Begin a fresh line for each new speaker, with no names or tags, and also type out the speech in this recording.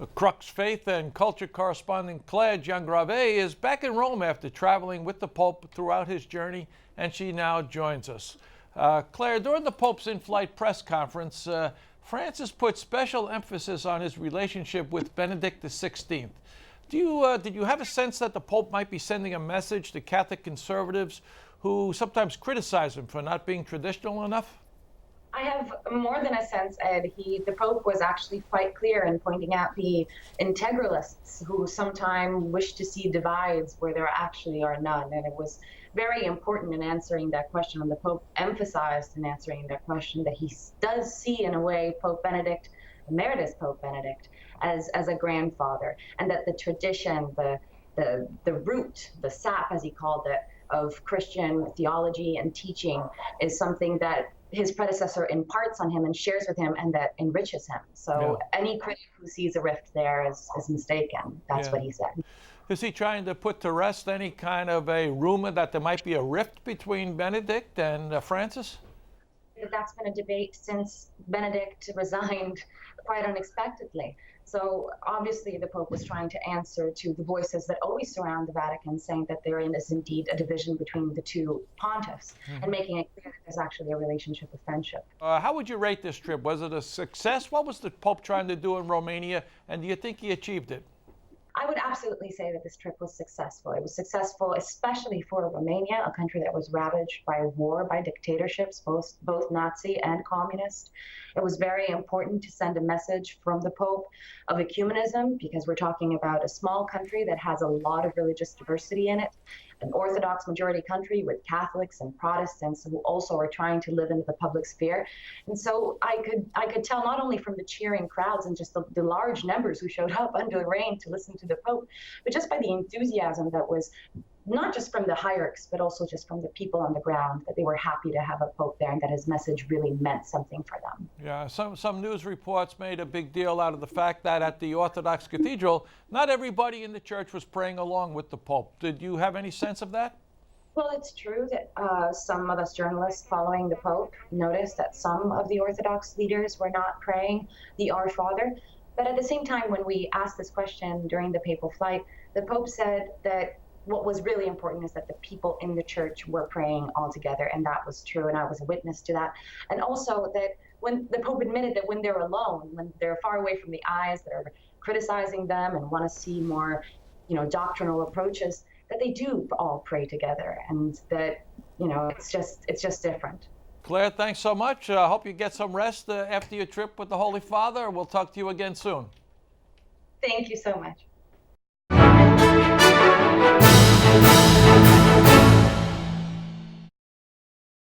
Crux faith and culture correspondent Claire Giangrave is back in Rome after traveling with the Pope throughout his journey, and she now joins us. Claire, during the Pope's in-flight press conference, Francis put special emphasis on his relationship with Benedict XVI. Did you have a sense that the Pope might be sending a message to Catholic conservatives who sometimes criticize him for not being traditional enough?
I have more than a sense, Ed. The Pope was actually quite clear in pointing out the integralists who sometimes wish to see divides where there actually are none. And it was very important in answering that question. And the Pope emphasized in answering that question that he does see, in a way, Pope Benedict, Emeritus Pope Benedict, as a grandfather, and that the tradition, the root, the sap, as he called it, of Christian theology and teaching is something that his predecessor imparts on him and shares with him, and that enriches him. So any critic who sees a rift there is mistaken. That's what he said.
Is he trying to put to rest any kind of a rumor that there might be a rift between Benedict and Francis?
That's been a debate since Benedict resigned quite unexpectedly. So obviously the Pope was trying to answer to the voices that always surround the Vatican, saying that there is indeed a division between the two pontiffs, and making it clear that there's actually a relationship of friendship.
How would you rate this trip? Was it a success? What was the Pope trying to do in Romania, and do you think he achieved it?
I would absolutely say that this trip was successful. It was successful, especially for Romania, a country that was ravaged by war, by dictatorships, both Nazi and communist. It was very important to send a message from the Pope of ecumenism, because we're talking about a small country that has a lot of religious diversity in it, an Orthodox majority country with Catholics and Protestants who also are trying to live in the public sphere. And so I could tell, not only from the cheering crowds and just the large numbers who showed up under the rain to listen to the Pope, but just by the enthusiasm that was not just from the hierarchs, but also just from the people on the ground, that they were happy to have a Pope there and that his message really meant something for them.
Yeah, some news reports made a big deal out of the fact that at the Orthodox Cathedral, not everybody in the church was praying along with the Pope. Did you have any sense of that?
Well, it's true that some of us journalists following the Pope noticed that some of the Orthodox leaders were not praying the Our Father. But at the same time, when we asked this question during the papal flight, the Pope said that what was really important is that the people in the church were praying all together, and that was true, and I was a witness to that. And also that when the Pope admitted that when they're alone, when they're far away from the eyes that are criticizing them and want to see more, doctrinal approaches, that they do all pray together, and that, it's just different.
Claire, thanks so much. I hope you get some rest after your trip with the Holy Father. We'll talk to you again soon.
Thank you so much.